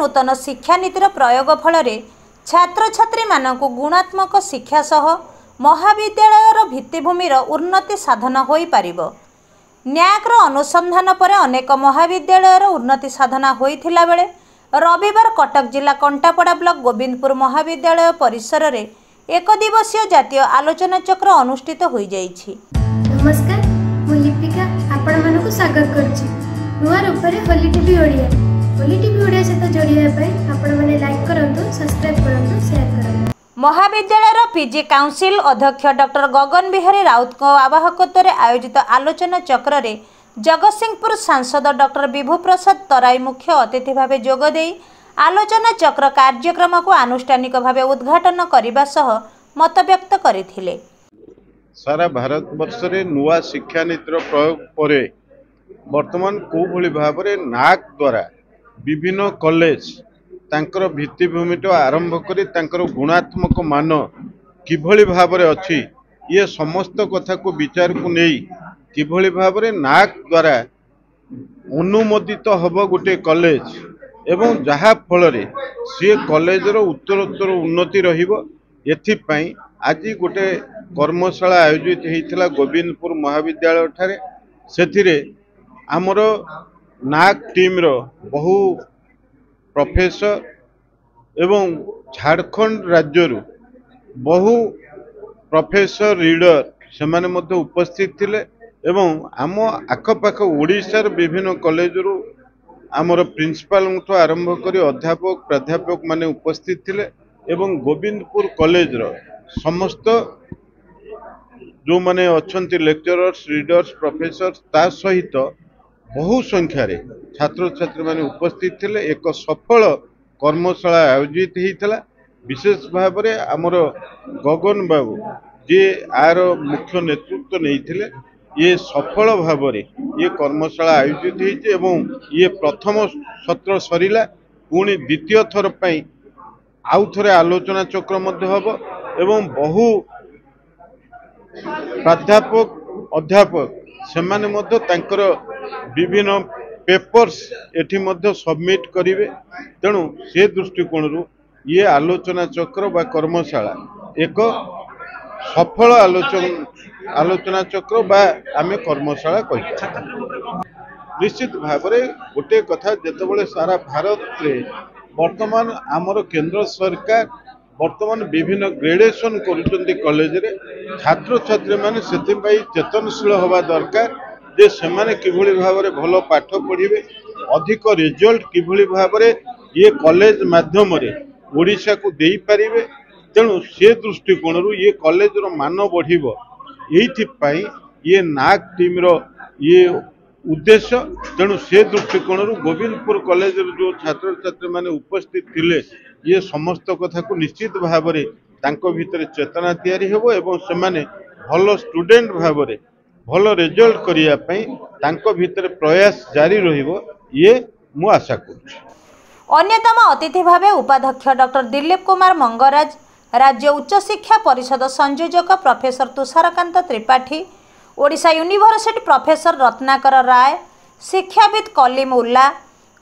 नूतन शिक्षानीतिर प्रयोग फल छात्र छात्री मानकु गुणात्मक शिक्षा सह महाविद्यालयर भित्तिभूमिर उन्नति साधन होई पारिबो। न्याक्र अनुसंधान पर अनेक महाविद्यालयर उन्नति साधना होइथिला बेले रविवार कटक जिला कंटापड़ा ब्लॉक गोविंदपुर महाविद्यालय परिसर रे एक दिवसीय जातीय आलोचना चक्र अनुष्ठित होई जाइछि। नमस्कार, मु लिपिका आपण मानकु स्वागत करछि नुआ रूपरे होली टीवी ओडिया। होली टीवी ओडिया सहित जोड़िया पई आपण माने लाइक करंतु, सब्सक्राइब करंतु, शेयर करंतु। महाविद्यालय पीजी काउंसिल अध्यक्ष डॉक्टर गगन बिहारी राउत को आवाहकत्व आयोजित आलोचना चक्र रे जगतसिंहपुर सांसद डॉक्टर विभू प्रसाद तराई मुख्य अतिथि भाव जोगदे आलोचना चक्र कार्यक्रम को आनुष्ठानिक भाव उद्घाटन करने सह मत व्यक्त करथिले। सारा भारत वर्ष रे नुआ शिक्षा नीतिर प्रयोग पर वर्तमान को भली भाव रे नाक द्वारा विभिन्न कॉलेज तांकर भित्तिभूमि आरंभ करी तांकर गुणात्मक मान किभली भाव रे अछि ये समस्त कथा को विचार को नहीं किभली भाव रे नाक द्वारा अनुमोदित हब गोटे कॉलेज एवं जहा फल रे सी कॉलेज रो उत्तरोत्तर उन्नति रहिबो। एथिपाई आज गोटे कर्मशाला आयोजित होइथिला गोविंदपुर महाविद्यालय ठारे। सेथिरे आमर नाक टीम रो बहु प्रोफेसर एवं झारखंड राज्य बहु प्रोफेसर रीडर से माने मध्य उपस्थित थिले एवं आम आखपाख ओडिशार विभिन्न कॉलेज रु आमर प्रिंसिपाल आरंभ करी अध्यापक प्राध्यापक माने उपस्थित थिले एवं गोविंदपुर कॉलेज रो समस्त जो माने अच्छंती लेक्चरर्स रीडर्स प्रोफेसर ता सहित बहु संख्या रे छात्र छात्री माने उपस्थित थिले। एक सफल कर्मशाला आयोजित होता। विशेष भाव में आमर गगन बाबू जे आर मुख्य नेतृत्व नहीं ये सफल भाव में ये कर्मशाला आयोजित होती एवं ये प्रथम सत्र सरिला पुणी द्वितीय थर पई आउ थरे आलोचना चक्र मध्य हब एवं बहु प्राध्यापक अध्यापक सेमाने मध्य तांकर विभिन्न पेपर्स एठी मध्य सबमिट करिवे। तेणु से दृष्टिकोण ये आलोचना चक्र बा कर्मशाला एक सफल आलोचना चक्र बा आमे कर्मशाला कहि। निश्चित भाव में गोटे कथा जेतेबेले सारा भारत रे वर्तमान आमर केंद्र सरकार वर्तमान विभिन्न ग्रेडेशन करुचंती कॉलेज रे छात्र छात्री माने सेतिबाई चेतनशील हवा दरकार जे सेमाने किभली भाव में भल पाठ पढ़िबे अधिक रिजल्ट किभली भाव में ये कॉलेज माध्यम रे ओडिशा को देई पारिबे। तेणु से दृष्टिकोण ये कॉलेज रो मान बढ़िबो। एथि पई ये नाक टीम रो ये उद्देश्य। तेणु से दृष्टिकोण गोविंदपुर कॉलेज जो छात्र छात्री माने उपस्थित थिले ये समस्त कथा को निश्चित भाव में तांको भितर चेतना तैयारी हेबो एवं सेमाने भल स्टूडेंट भाव में भल रिजल्ट करिया पई तांको भितर प्रयास जारी रहिबो ये मु आशा करूछि। अन्यतम अतिथि भावे उपाध्यक्ष डॉक्टर दिलीप कुमार मंगराज, राज्य उच्च शिक्षा परिषद संयोजक professor Tusharkant Tripathi, Odisha university professor Ratnakar Rai, शिक्षाविद कलीम उल्ला,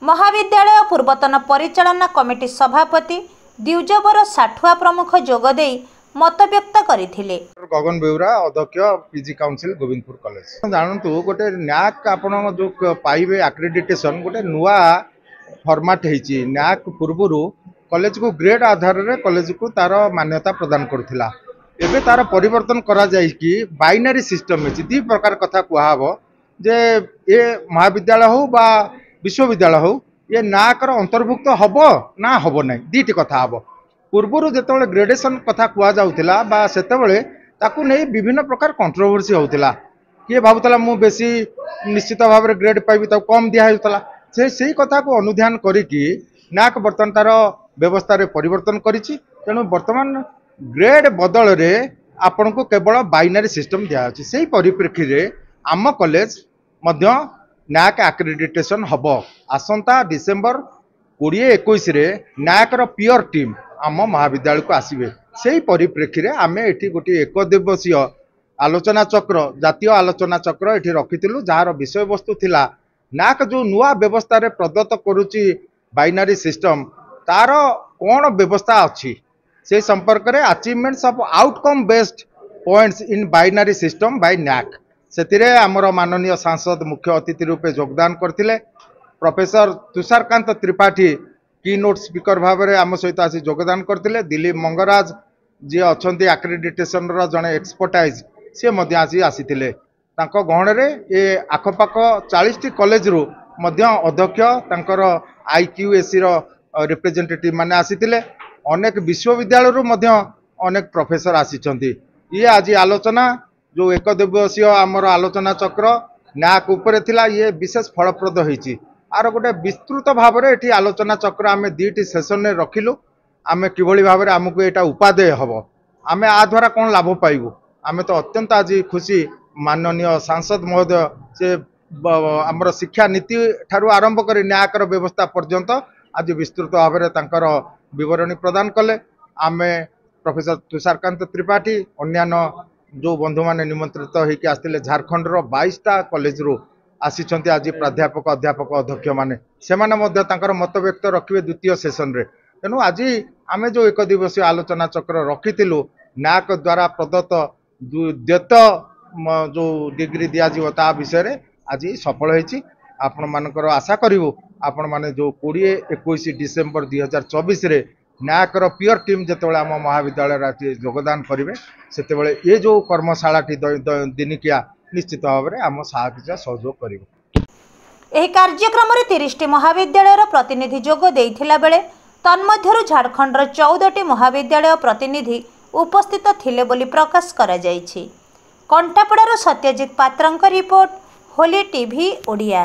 महाविद्यालय पूर्वतन परिचालना कमिटी सभापति द्विजवर साठुआ प्रमुख जोगदे मत व्यक्त करथिले। गगन बेउरा अध्यक्ष पीजी काउंसिल गोविंदपुर कॉलेज जानतु गोटे न्याक आपण जो पाइबे एक्रेडिटेशन गोटे नुआ फॉर्मेट हेची। न्याक पूर्वरु कॉलेज को ग्रेड आधार रे कॉलेज को तार मान्यता प्रदान करथिला। एबे तार परिवर्तन करा जाय कि बाइनरी सिस्टम हेची। दी प्रकार कथा कुहाबो जे ए महाविद्यालय हो बा विश्वविद्यालय हो ये नाक रो अंतर्भुक्त हबो ना हबो नै दीटी कथा हबो। पूर्वर जिते ग्रेडेशन कथा कुआ जाउथिला बा सेतेबेले ताकू नै विभिन्न प्रकार कंट्रोवर्सी होउथिला। किए भाबुतला मु बेसी निश्चित भाव में ग्रेड पाइबी ताकू कम दिया होउतला। से कथा को अनुध्यान करिकि नाक बर्तन तार व्यवस्था रे परिवर्तन करिछि। तेणु वर्तमान ग्रेड बदल रे आपन को केवल बाइनरी सिस्टम दिया अछि। सेही परिप्रेक्षी रे आम कॉलेज मध्य नाक एक्रेडिटेशन हबो। आसंता डिसेंबर 2021 रे नाक रो पियर टीम आम महाविद्यालय को आसीबे। सेही परिप्रेक्षी रे आमे एठी गोटी एक दिवसीय आलोचना चक्र जातीय आलोचना चक्र एठी रखिथिलु जार विषय वस्तु थिला नाक जो नुआ व्यवस्था रे प्रदत्त करूची बाइनरी सिस्टम तार कौन व्यवस्था अच्छी से संपर्क में achievements of outcome based points in binary system by NAAC से आमर माननीय सांसद मुख्य अतिथि रूपे योगदान करथिले। प्रोफेसर तुषारकांत त्रिपाठी की नोट स्पीकर भाव में आम सहित आसी योगदान करथिले। दिलीप मंगराज जी अच्छे आक्रेडिटेशन जड़े एक्सपर्टाइज सी आसी आसीथिले। तांको गहणे ये आखपाख 40टी कॉलेज रु अध्यक्ष तांकर IQAC रिप्रेजेंटेटिव माने आसीथिले। अनेक विश्वविद्यालय रु अनेक प्रोफेसर आसीचंती। ये आज आलोचना जो एक दिवसीय आमर आलोचना चक्र न्याक उपरे थिला ये विशेष फलप्रद होईची। आर गोटे विस्तृत भाव में ये आलोचना चक्र आम 2टी सेसन में रखिलु। आम किभली भाव में आमको यहाँ उपादेय हम आम आ द्वारा कौन लाभ पाइबू आम तो अत्यंत आज खुशी माननीय सांसद महोदय से आमर शिक्षा नीति ठारू आरंभ कर न्यायकर व्यवस्था पर्यंत आज विस्तृत भाव में विवरणी प्रदान कले। आम प्रोफेसर तुषारकांत त्रिपाठी अन्यान्य जो बंधु मैंने निमंत्रित होकर आसते झारखंड 22टा कॉलेज रु आसी आज प्राध्यापक अध्यापक अध्यक्ष मैंने से मत व्यक्त रखिए द्वितीय सेसन रे। तेणु आज आम जो एक दिवसीय आलोचना चक्र रखी न्याक द्वारा प्रदत्त द्वैत जो डिग्री दिज्व ता विषय आज सफल होती। आपण मानकर आशा करूँ आपण मैंने जो 20-21 डिसेम्बर 2024 रे न्याकर पियर टीम जिते आम महाविद्यालय योगदान करेंगे से ये जो कर्मशाला दिनिकिया निश्चित भाव में आम सहयोग कर। ଏହି କାର୍ଯ୍ୟକ୍ରମରେ 30ଟି ମହାବିଦ୍ୟାଳୟର ପ୍ରତିନିଧି ଯୋଗ ଦେଇଥିଲା ବେଳେ ତନ୍ମଧ୍ୟରୁ ଝାଡ଼ଖଣ୍ଡର 14ଟି ମହାବିଦ୍ୟାଳୟ ପ୍ରତିନିଧି ଉପସ୍ଥିତ ଥିଲେ ବୋଲି ପ୍ରକାଶ କରାଯାଇଛି। କଣ୍ଟାପଡ଼ାରୁ ସତ୍ୟଜିତ ପାତ୍ରଙ୍କ ରିପୋର୍ଟ, ହୋଲି ଟିଭି ଓଡ଼ିଆ।